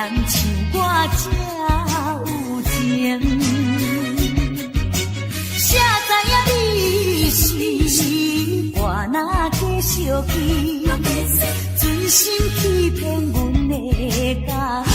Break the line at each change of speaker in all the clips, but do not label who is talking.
人像我这有情，谁知影你是我若继续记，存心欺骗阮的感情。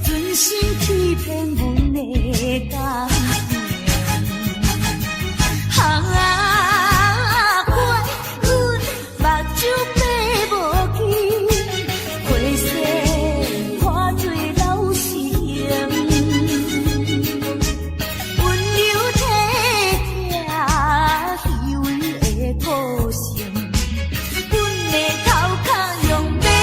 存心欺骗阮的感情，怪阮目睭白无去，花色看做老实型，温柔体贴虚伪的个性，阮的头壳用马线。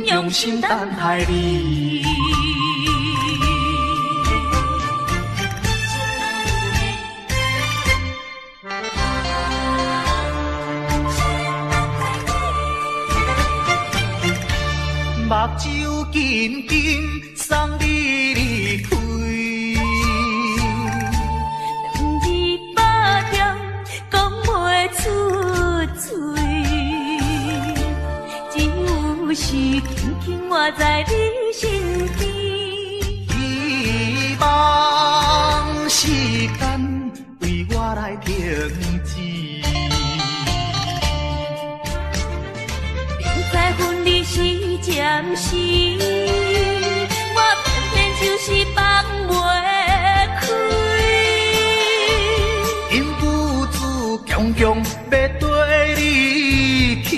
用心等待你。
紧紧送你离开。
两字百点讲袂出嘴，只有是轻轻活在你身边。
希望时间为我来停止。
在分离时暂时，我偏偏就是放袂开。
因父子强强要跟你去，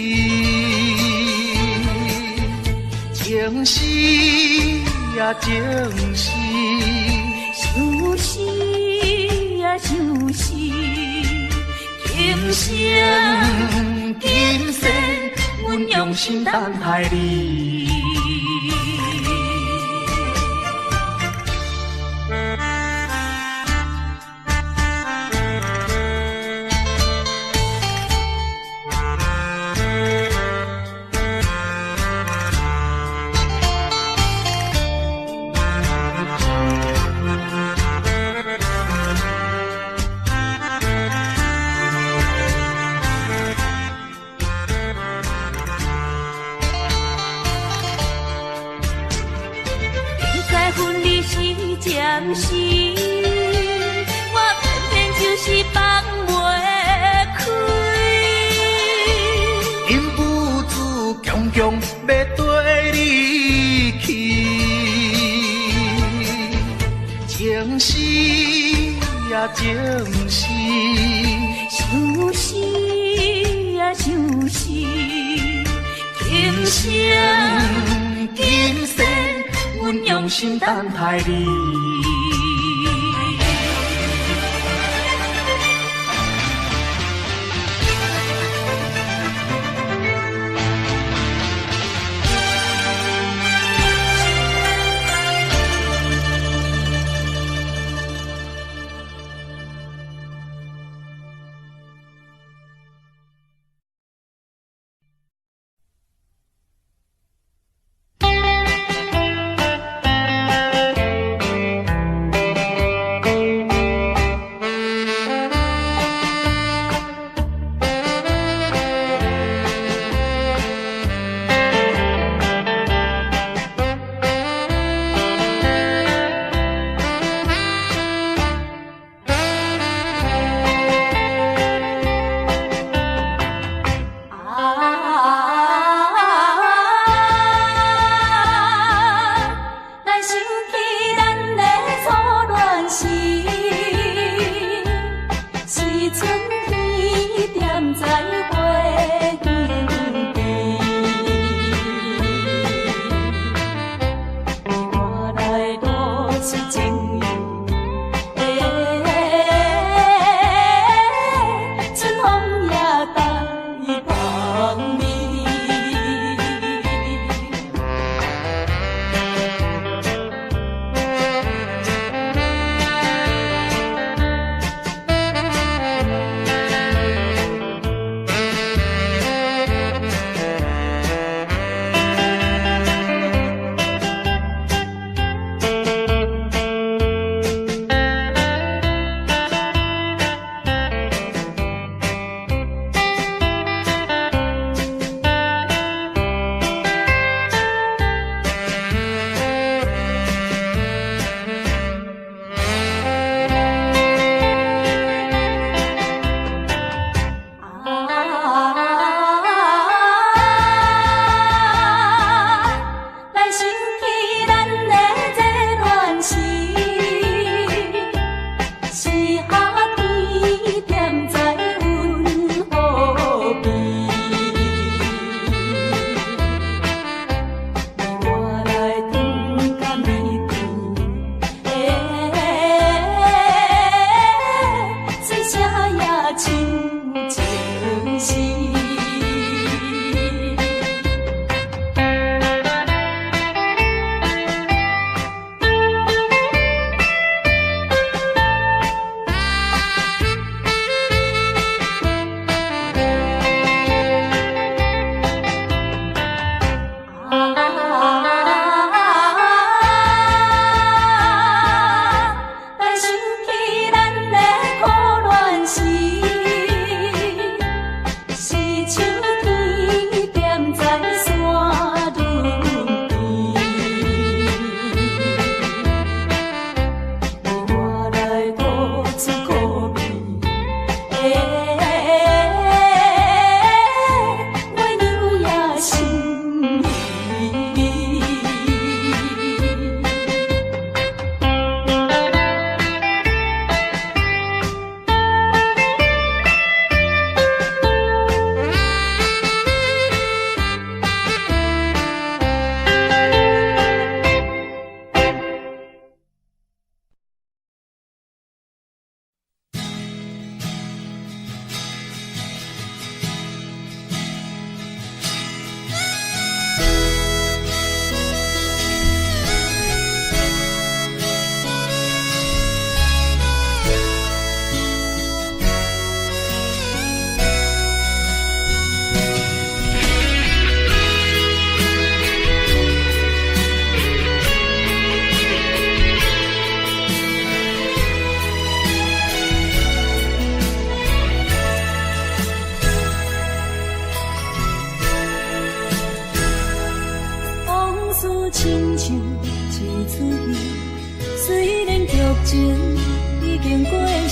情是呀情是，
想是呀想是，今生
今生阮用心等待你。
暂时，我偏偏就是放袂开。
因父子强强要跟你去，情是呀情是，
想是呀想是，今生
今生阮用心等待你。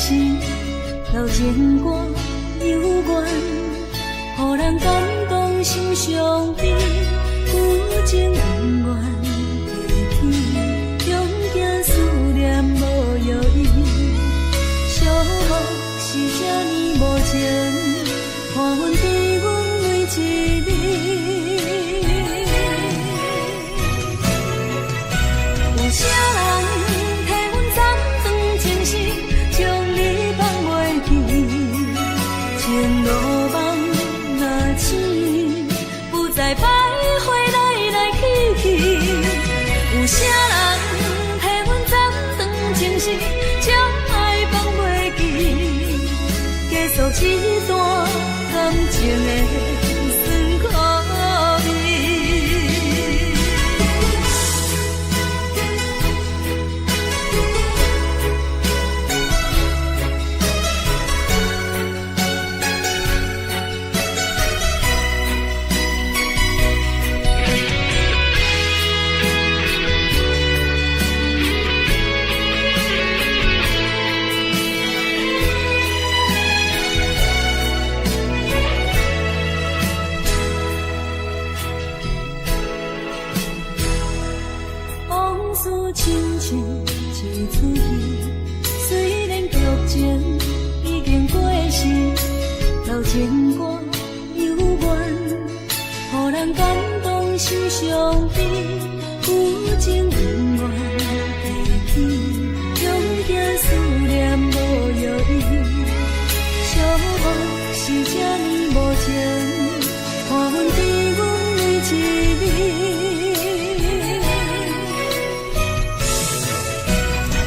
时，老情歌悠远，予人感动心伤悲，有情永远地去，终惊思念无药医，寂寞是这呢无情，看阮对阮每一日。有啥人替阮斩断情丝，将你放袂记？情路梦若醒，不再徘徊来来去去。有啥人替阮斩断情丝，将爱放袂记？结束这段感情的酸苦味。亲像一出戏，虽然剧情已经过时，老情歌悠远，予人感动心伤悲，有情永远地去，终惊思念无药医，寂寞是这呢无情，看阮对阮每一日。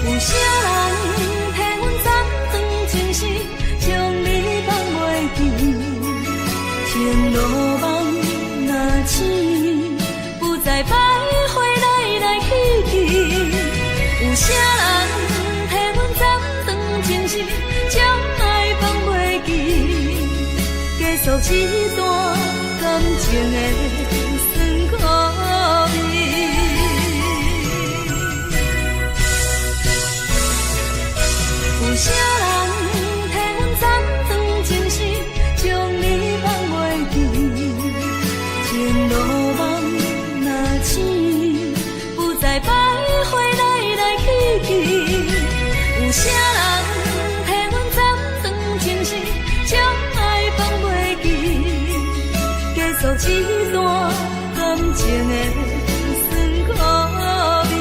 有啥人替阮斩断情丝，将你放袂记？情路梦若醒，不再徘徊来来去去。有啥人替阮斩断情丝，将爱放袂记？结束这段感情的酸苦味。有啥人替阮斩断情丝，将你放袂记？情路梦若醒，不再徘徊来来去去。有啥人替阮斩断情丝，将爱放袂记？结束这段感情的酸苦味。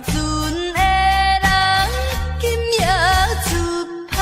准的人，今夜出拍。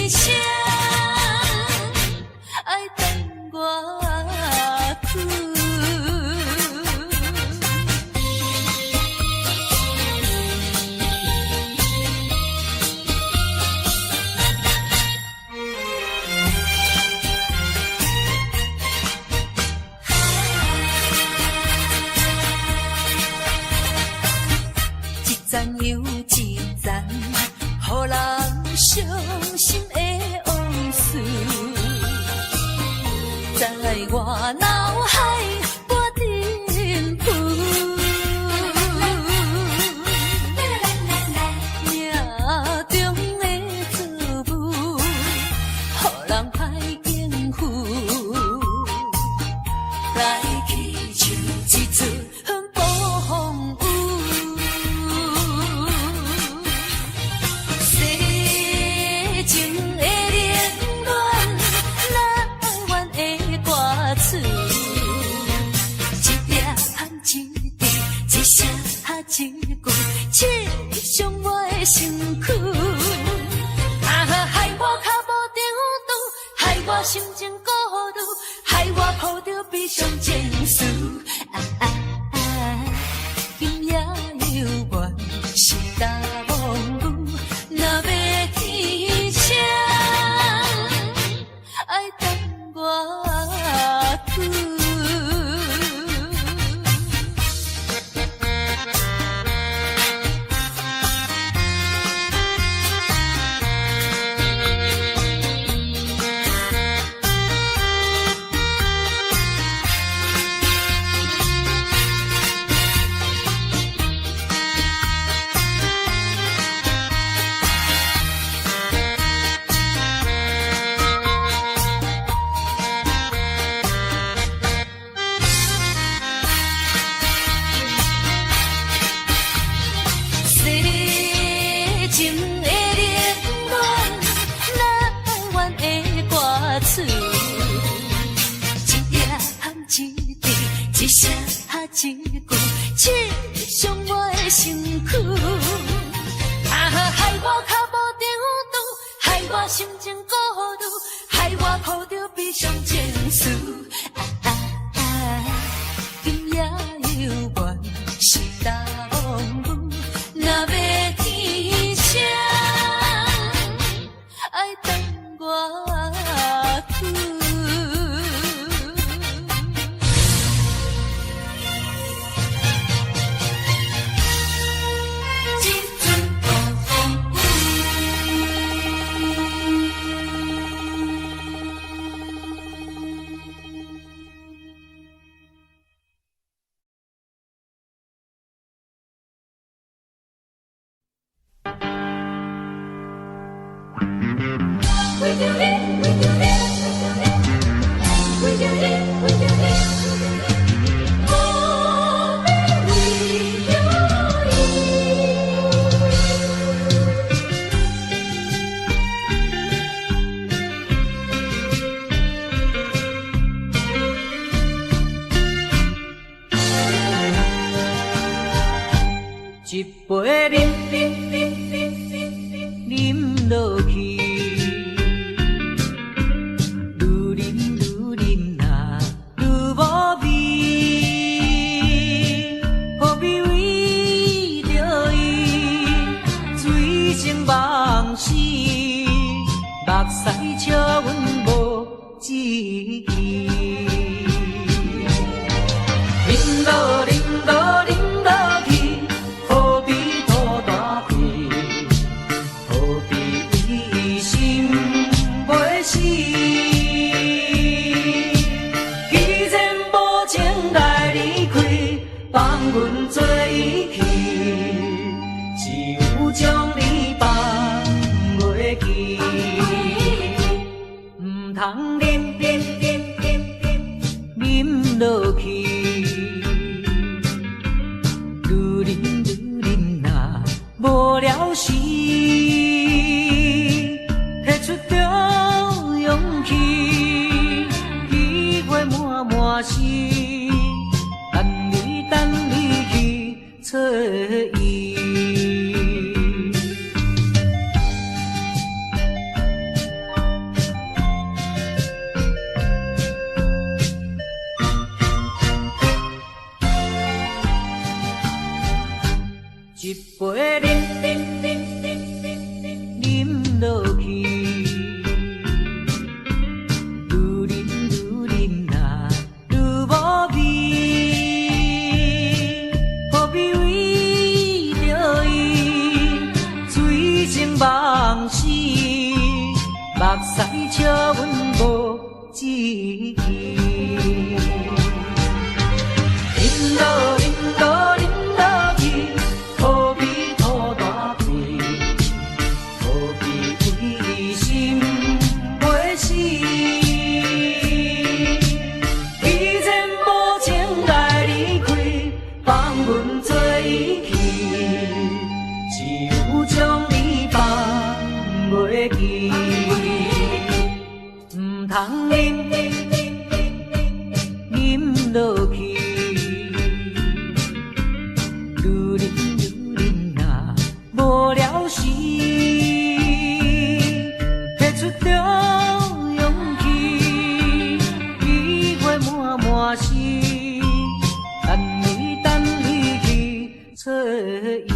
声，爱等我去。一站又一站，予人伤心的往事，在我脑海不停浮。命中的错误，予人歹应付，来去像一出暴风雨。世情的冷暖，难怨的歌词，一粒含一滴，一声一句，刺伤我的身躯。害我脚无定度，害我心情孤独，害我抱着悲伤情绪。今夜犹原是大梦雨，若要天声，爱等我去。世情的冷暖，难怨的歌词，一粒含一滴，一声一句，刺伤我的身躯。害我脚无定度，害我心情孤独，害我抱着悲伤情绪。今夜犹原是大梦雨，若要天声，爱等我去。一阵暴风一杯饮落去，愈饮啊愈无味，何必为着伊醉生梦死，目屎笑阮无志气。饮落去。何必拖大皮？何必一心袂死？既然无情来离开，放阮做伊去，只有将你放袂记。唔通饮落去。无聊时，摕出着勇气，机会满是，等你去找伊。
屎笑阮无志气。饮落饮落饮落去，何必土大气？何必为心袂死？既然无情来离开，放阮做伊去，只有将你放袂记。唔通饮饮落去，愈啉啊无了时，拿出着勇气，机会满满是，等你去找伊。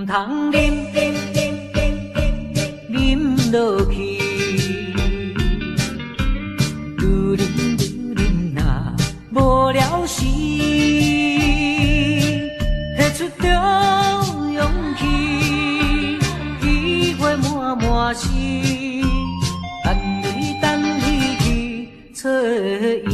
通饮饮落去，愈啉啊无了时，拿出着勇气，机会满满是，等你去找伊。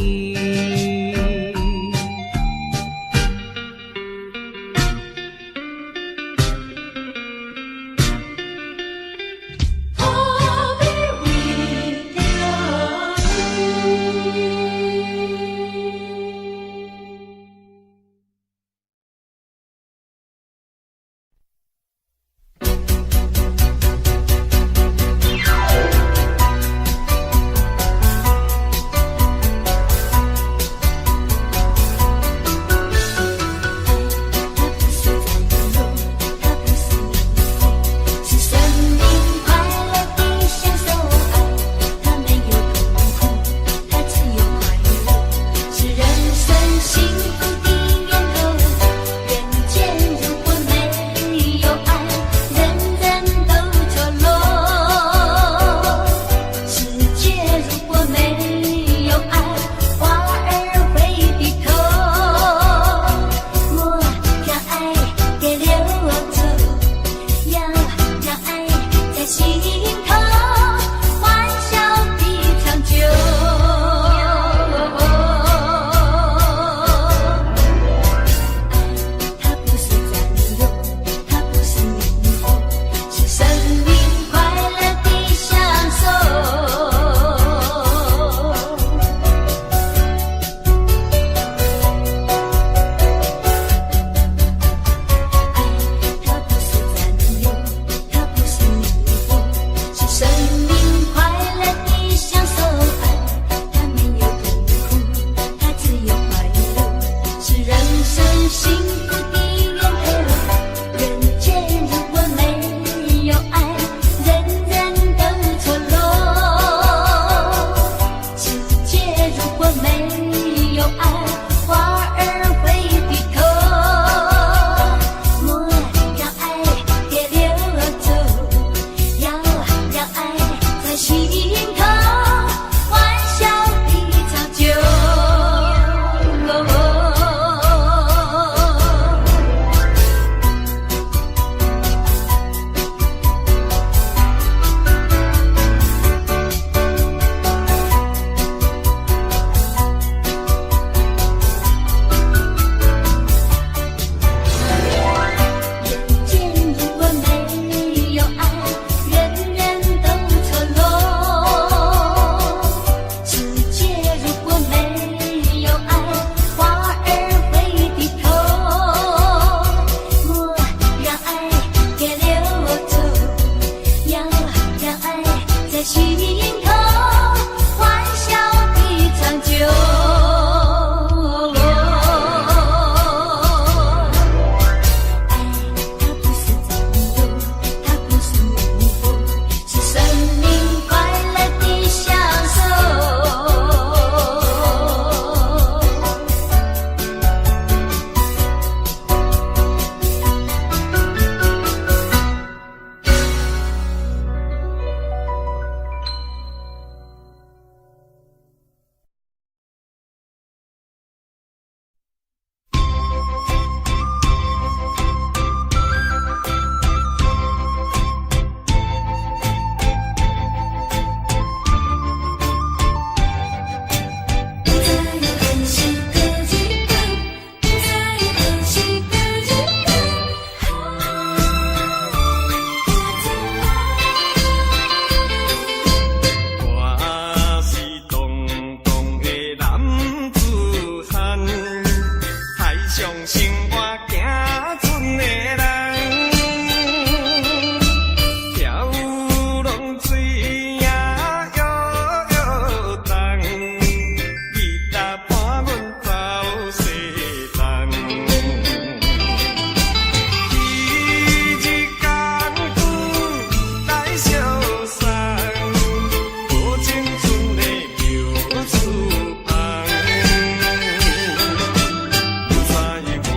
生活行船的人，跳浪水也摇摇动，伊搭伴阮走西东。一日艰苦来相送，无青春的游子梦。有啥伊无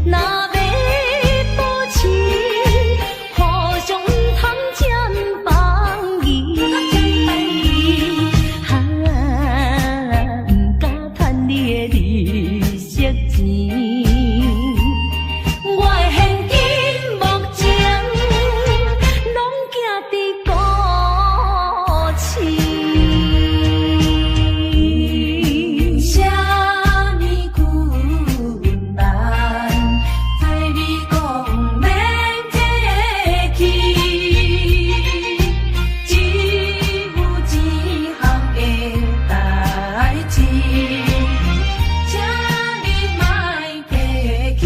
若要保持，互相毋通占便宜。哈，毋敢趁你的利息钱。我的现金目前拢寄伫古市。啥物困难，对你讲免客气，只有一项的代志，请你莫客气。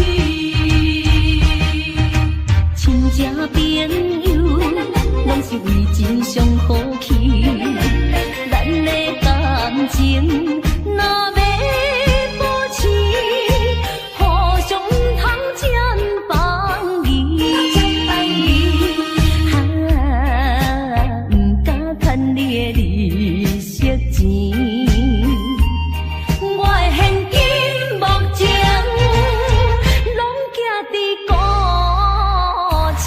亲情朋友，拢是为钱上好气，咱的感情若要保持，互相毋通占便宜。哈，毋敢趁你的利息钱。我的现金目前拢寄伫古市。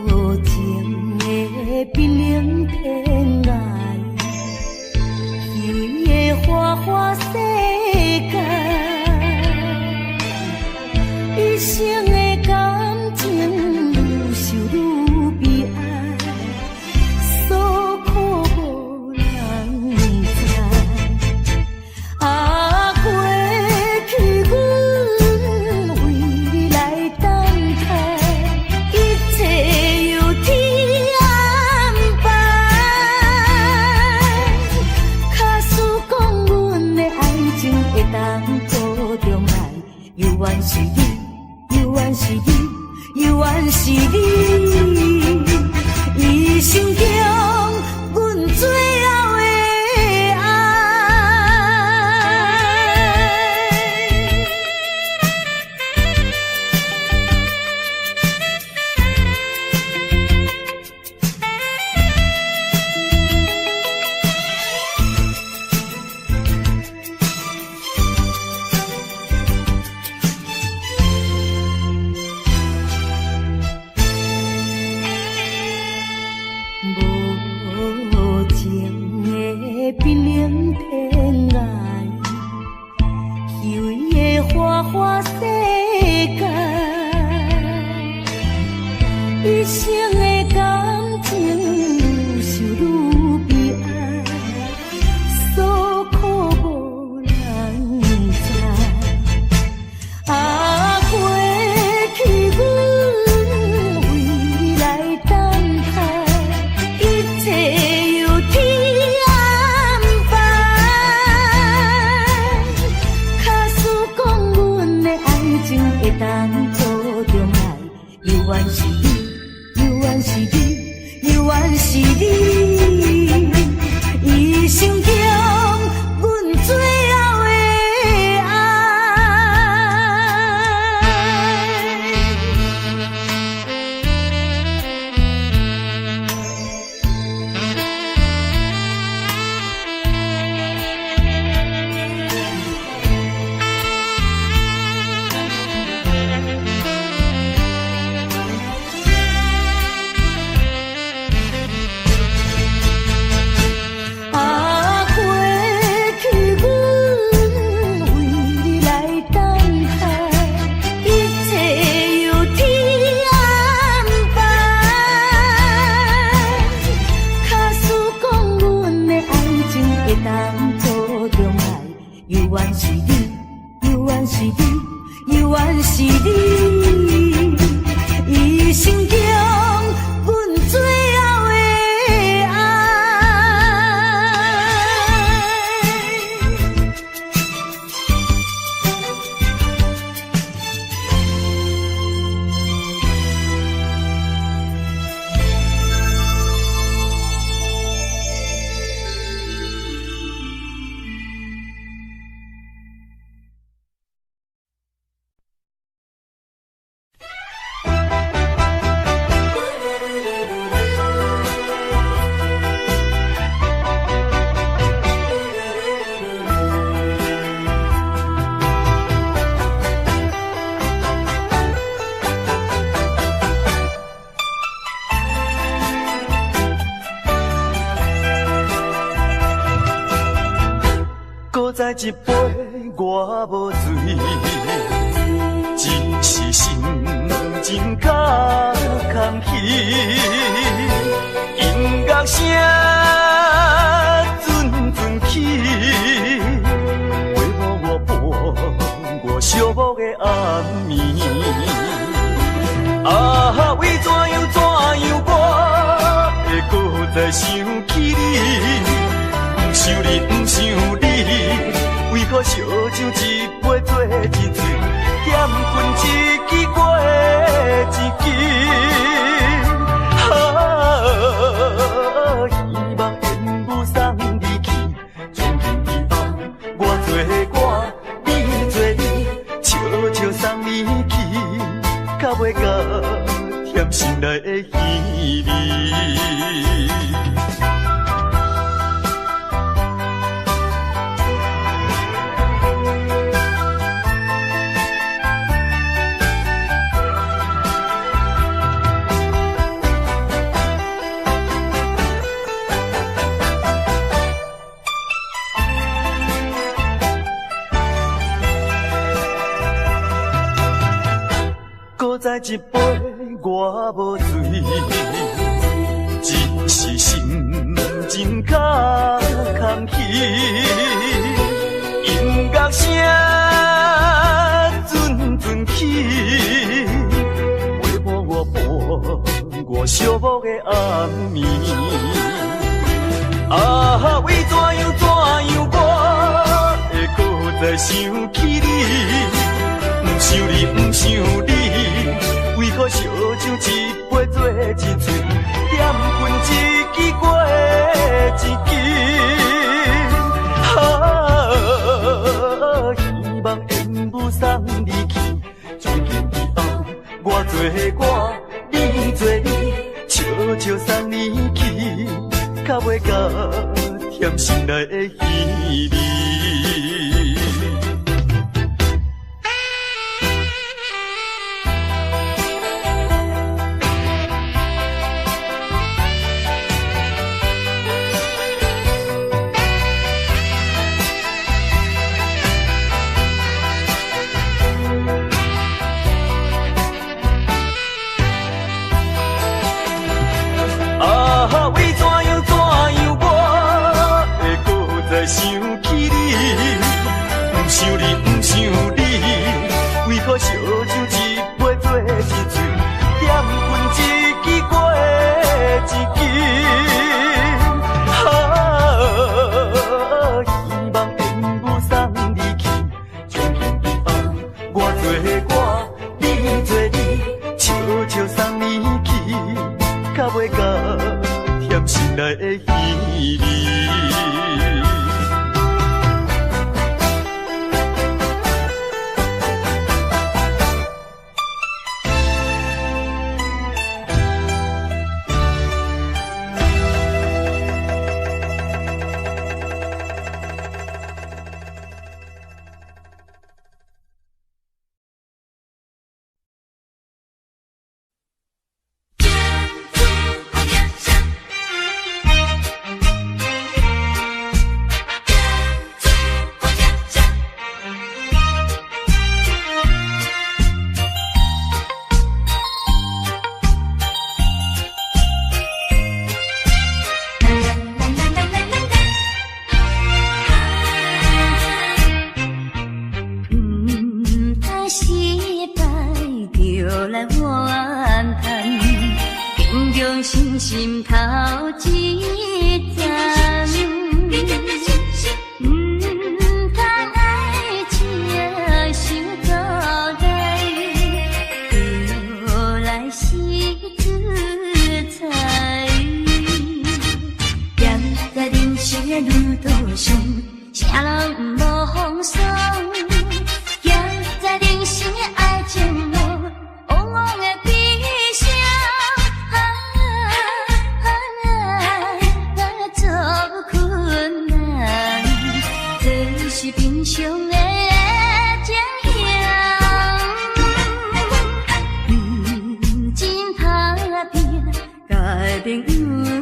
无情的冰冷天涯，虚伪的花花世界，一生的感情愈受愈悲哀，所苦无人知。啊，过去阮为你来等待。一切由天安排，假使讲阮的爱情会当保重来，犹原是你，犹原是你，犹原是你，一生中阮最后的爱。无情的冰冷天涯，虚伪的花花世界，一生的感情愈受愈悲哀，所苦无人知。啊，过去阮为你来等待，一切由天安排。假使讲阮的爱情会当保重来，犹原是你，犹原是你，犹原是你，一生中阮最后的爱。你，永远是你，永远是你，一生中阮最后的爱。
搁再一杯我无醉，只是心情较空虚。音乐声阵阵起，陪伴我伴我寂寞的暗暝。啊，为怎样我会搁再想起你？不想你，不想你，为何烧酒一杯做一醉，嫌困一支过一支。希望烟雾送你去，从今以后我做我，你做你，悄悄送你去，到尾到甜心内的稀味。再一杯我无醉，只是心情较空虚。音乐声阵阵起，陪伴我伴我寂寞的暗暝。啊，为怎样我会搁再想起你？不想你，不想你，为何烧酒一杯做一醉，点困一支过一支。希望烟雾送你去，从今以后我做我，你做你，悄悄送你去，到尾到甜心内的稀味。为怎样我会搁再想起你？不想你，不想你，为何烧酒一杯做一醉，点困一支过一支。希望烟雾送你去，从今以后我做我，你做你，悄悄送你去，到尾到甜心内的稀味。
来怨叹，平常心心头一站。路途上，啥人无风霜，行在人生的爱情路，往往的悲伤，做困难，这是平常的情形，真打拼，改变运命。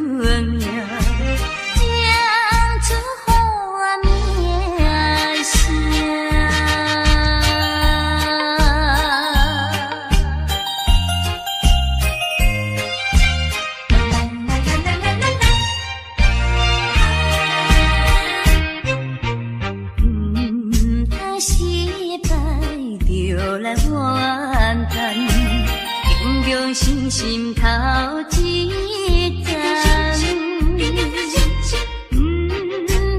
心心头一站，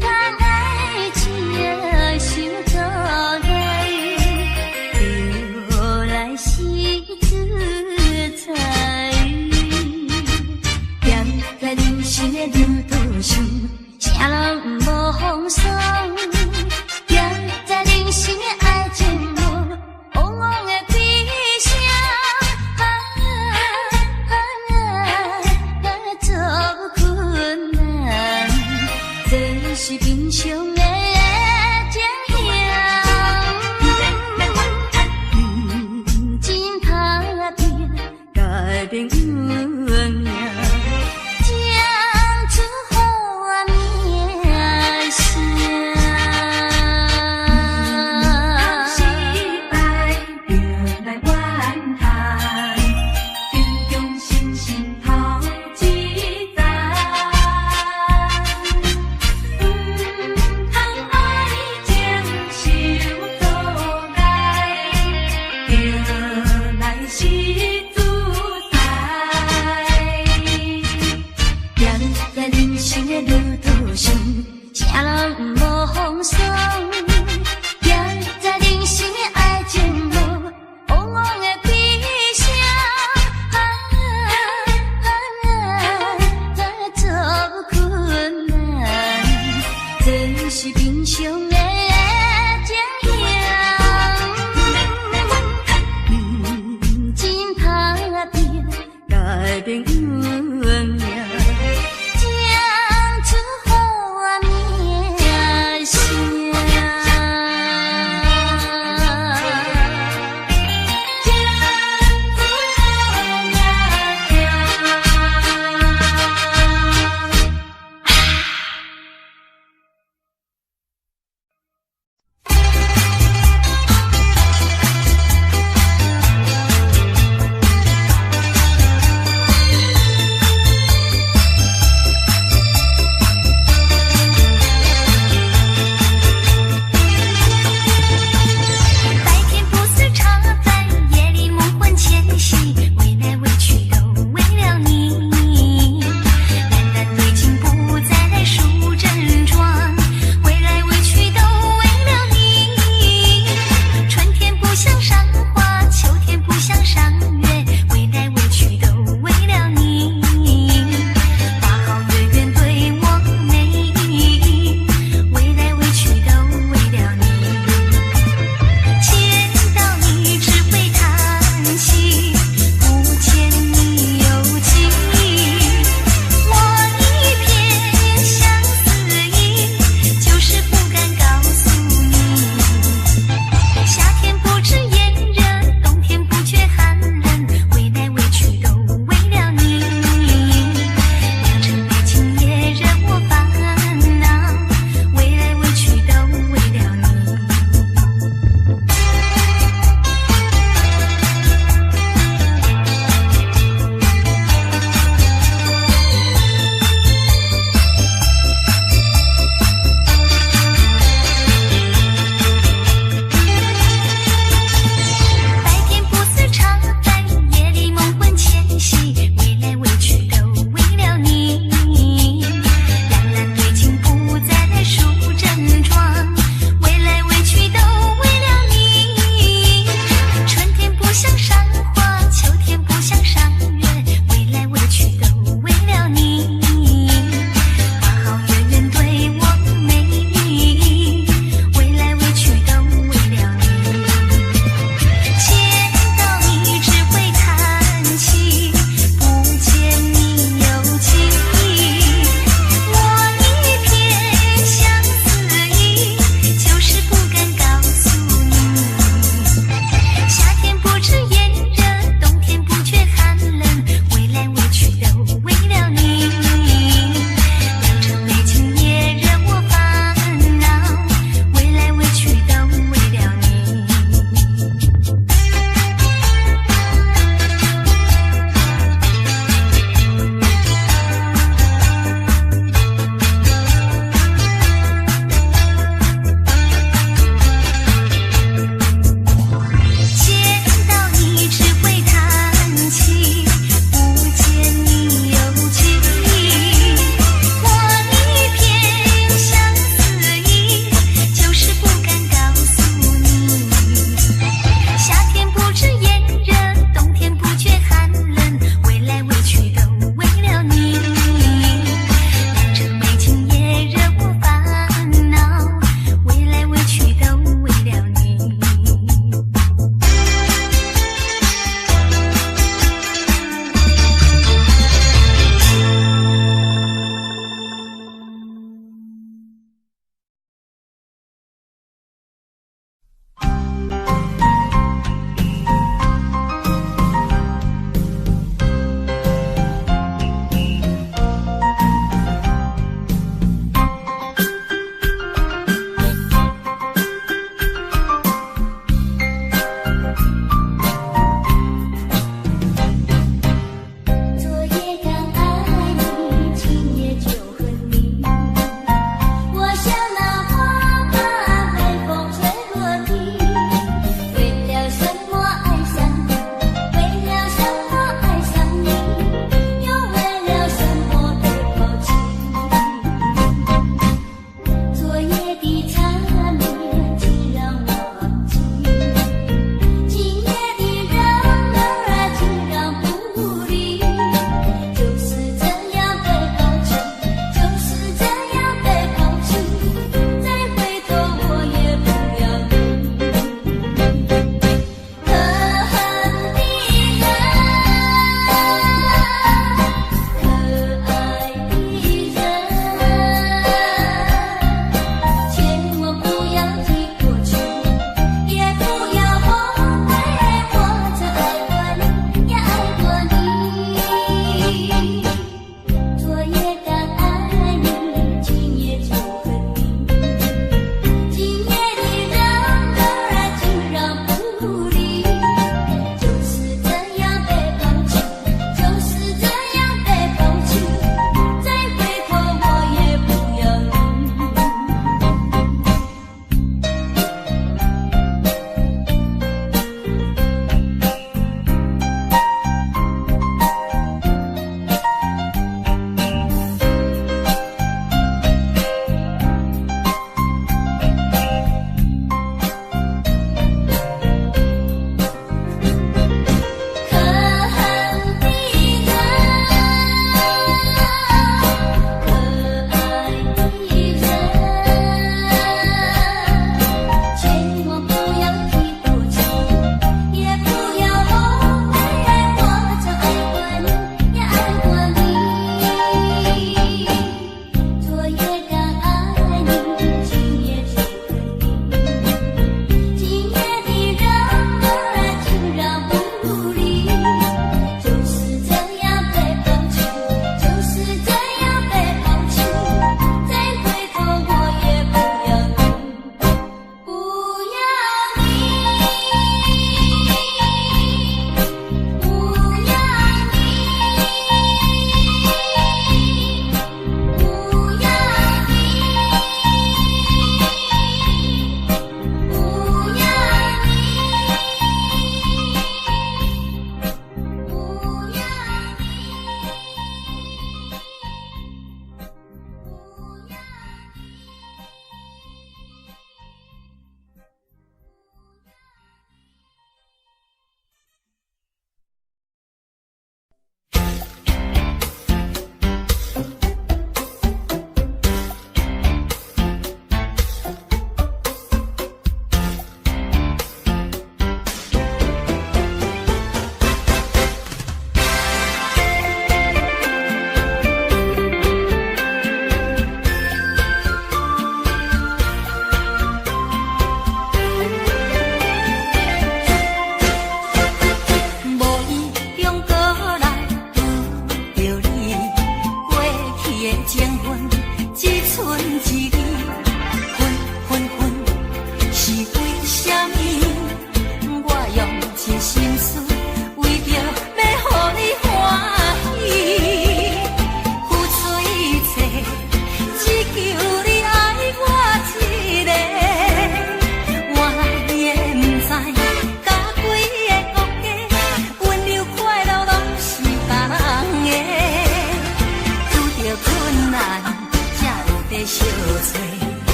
通爱情想做来，就来是自在。行在人生的路途上，啥人无风霜，行在人生的爱情路，往往的悲伤。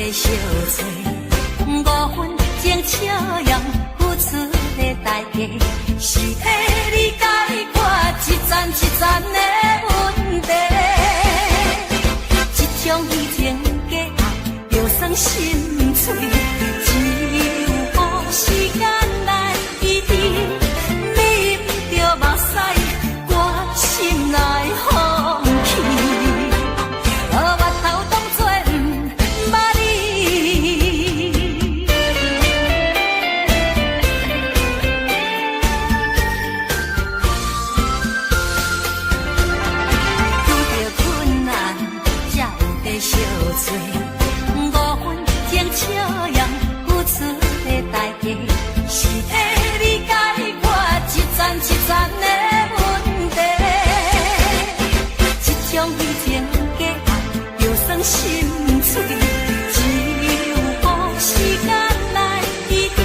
在相找，5分钟笑容付出的代价，是替你解决一层一层的问题。这种虚情假爱，就算心碎，只有时间来医治。你不着目屎，我心内放弃。我头当作不捌你。遇到困难，才有在相找。5分钟笑容付出的代价，是替你解决一层一层的问题。这种虚情假爱，就算心碎，只有时间来医治。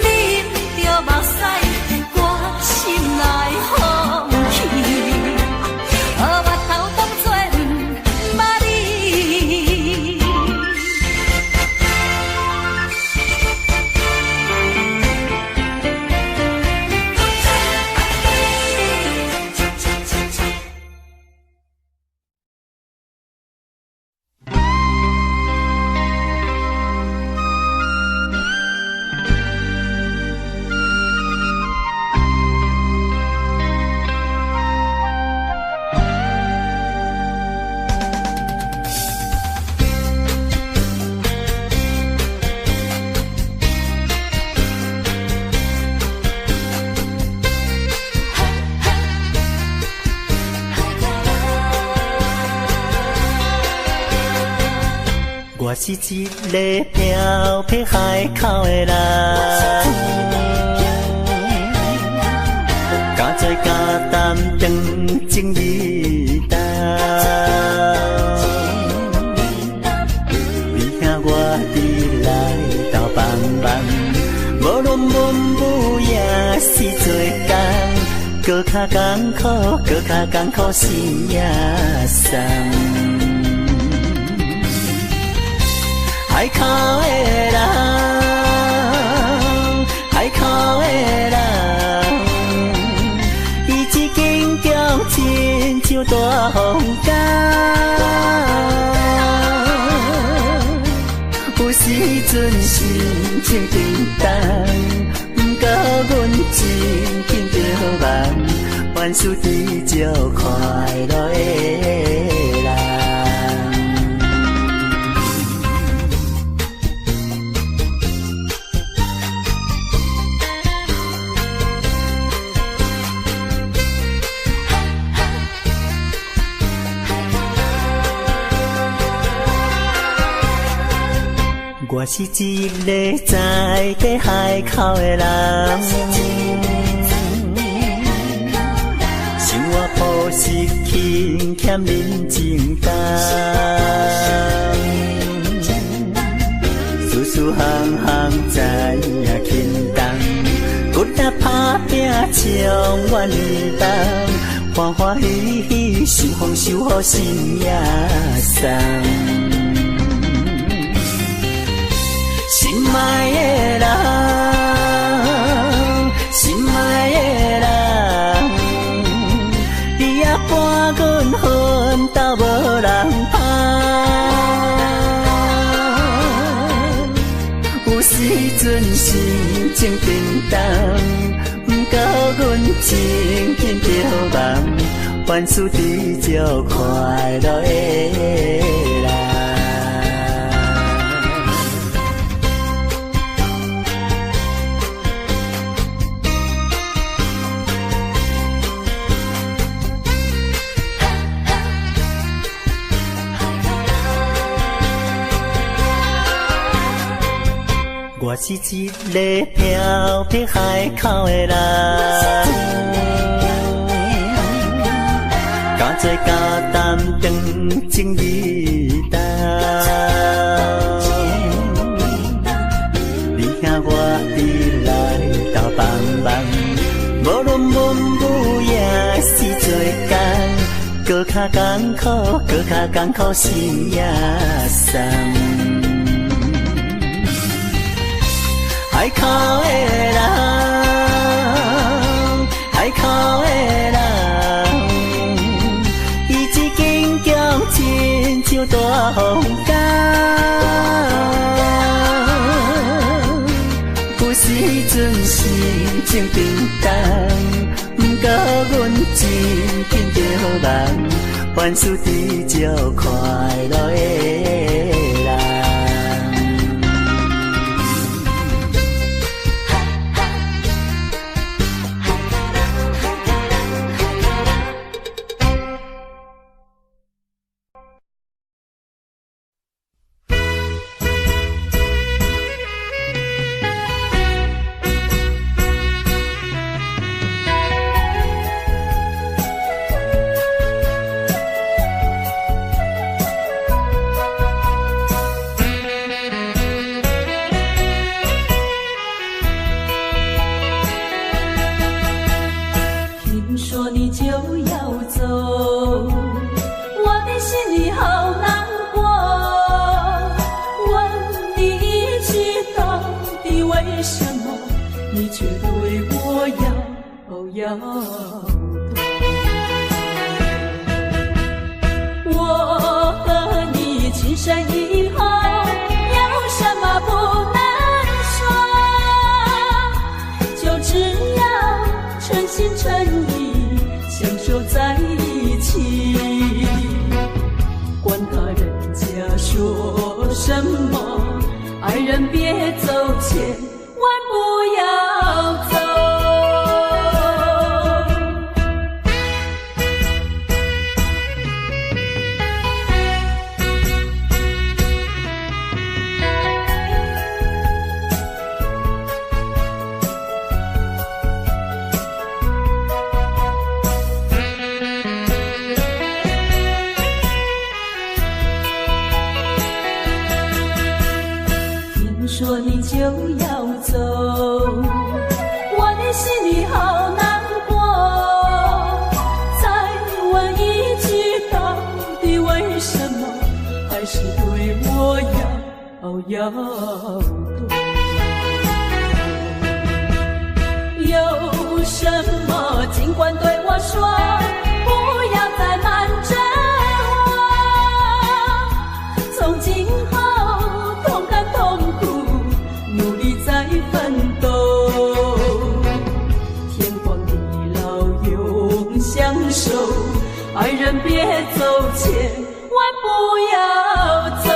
你不着目屎，我心内放弃。我头当作不捌你。
我是一个漂泊海口的人，加做加担长情义重。你听我伫来斗帮忙，无论文武也是做工，搁较艰苦，搁较艰苦心也酸。海口的人，海口的人，伊一间叫亲像大风港，有时阵心情沉重，不过阮真紧着梦，万事知足快乐的人。我是一个在地海口的人，生活朴实轻欠人情重，事事行行知影轻重，骨力打拼充愿望，欢欢喜喜受风受雨心也松。心爱的人，心爱的人，你也伴阮奋斗无人拍。有时阵心情沉重，不过阮真紧着梦，万事知足快乐的人。我是一个漂泊海口的人，加做加担长情义重。你听我伫来斗帮忙，无论文武也是做工，搁较艰苦，搁较艰苦心也酸。海口的人，海口的人，伊一间强亲像大风干。有时阵心情平淡，不过阮真紧着梦，凡事追求快乐的人。
有什么尽管对我说，不要再瞒着我。从今后同甘同苦，努力再奋斗。天荒地老永相守，爱人别走千万不要走。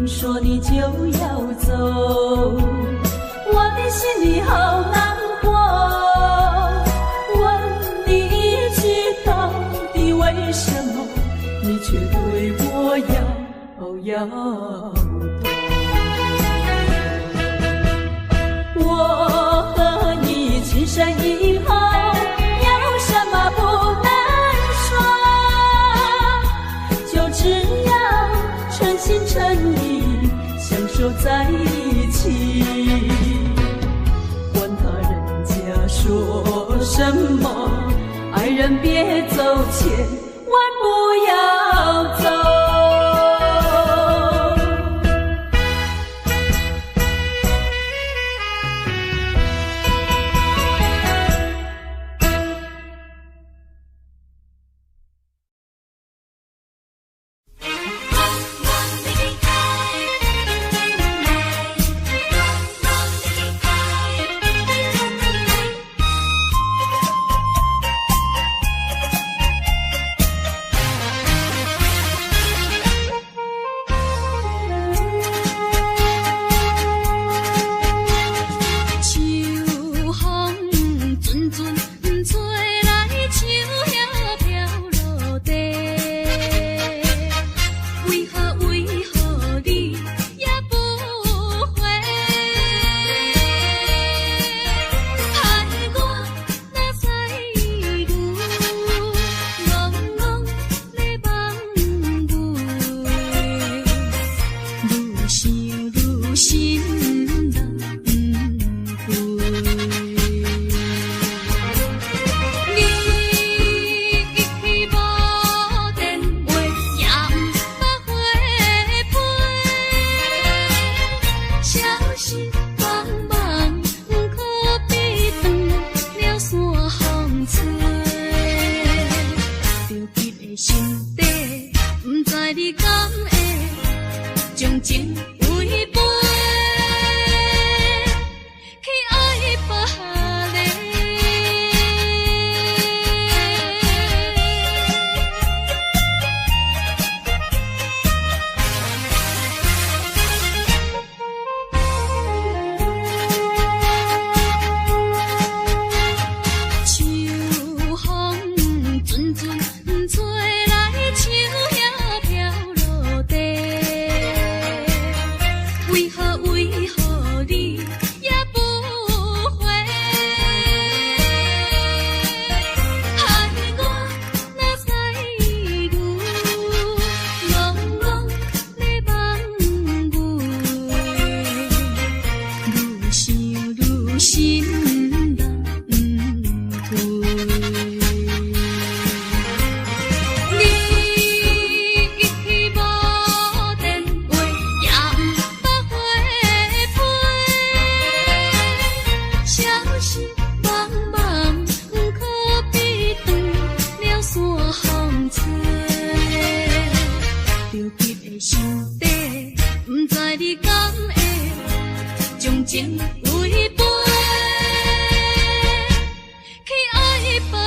说你就要走，我的心里好难过。问你一句，到底为什么你却对我要多？我和你情深以后，有什么不能说？就只要诚心诚意相守在一起，管他人家说什么，爱人别走千万不要走。为陪去爱别个。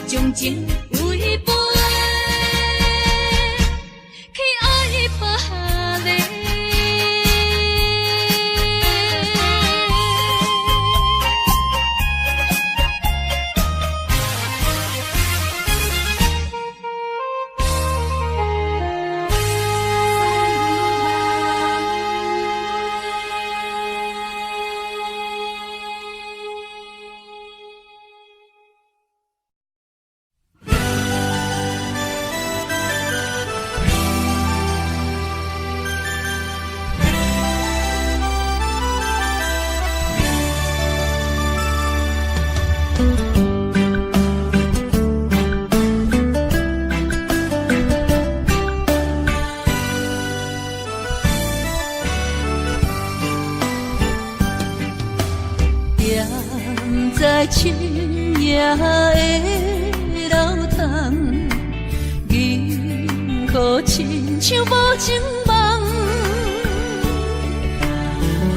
将情为陪去爱别个。在深夜的楼窗，银河亲像无情梦，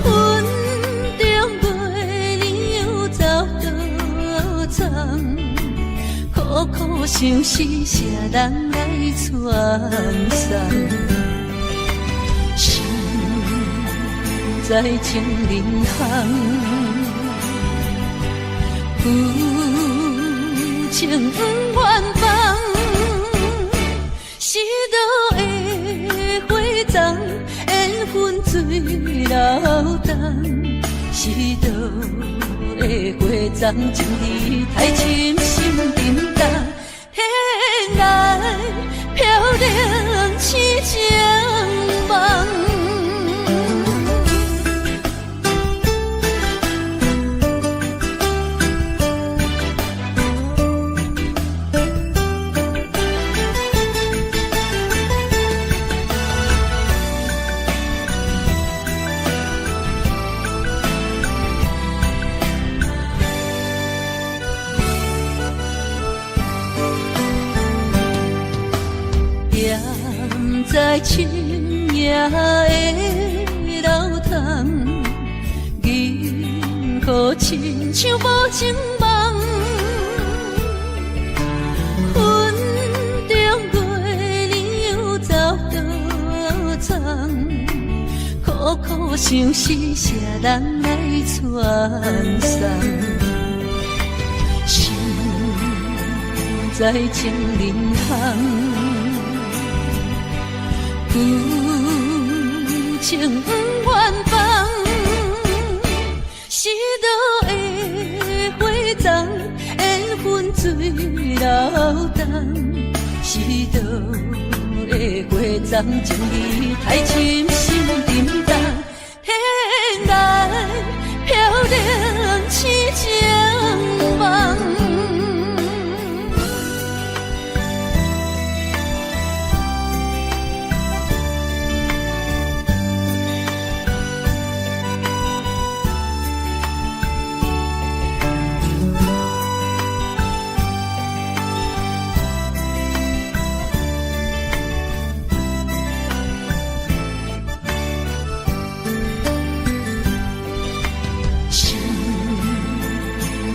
云中月亮又走倒藏，苦苦相思谁人来传送？心在情人行。有情不愿放，是倒的花丛，缘分水流动，是倒的花丛，情义太深，心沉重，天来飘零痴情梦。在深夜的楼窗，银河亲像无情梦，云中月亮又走倒藏，苦苦相思谁人来传送？心在情人行。有情不愿放，是倒的花丛，缘分水流动，是倒的花丛，情义太深，心沉重，天来飘零痴情梦。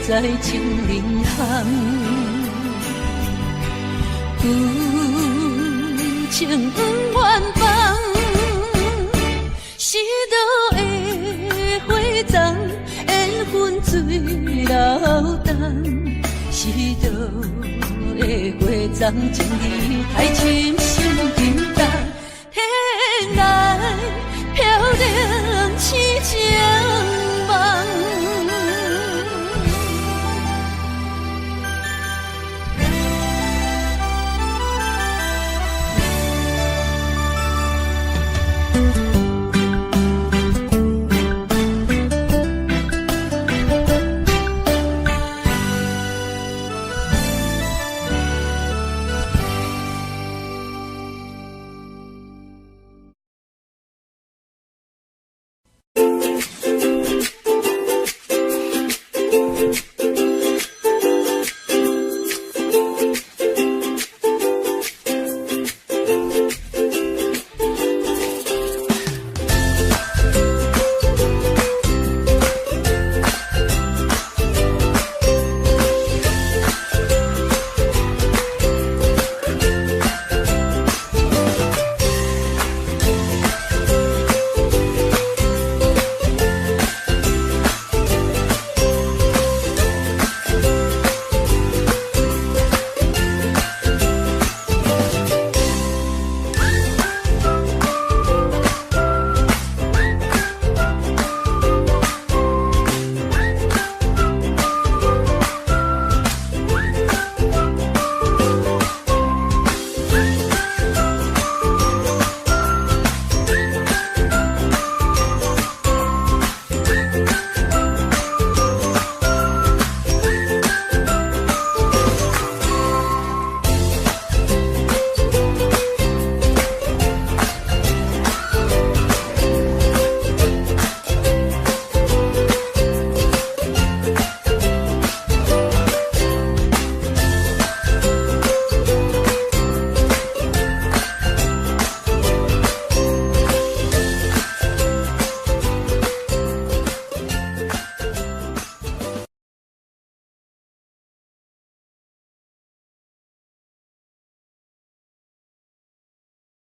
在情人行，有情不愿放，是倒的花丛，缘分水流动，是倒的花丛，情义太深，心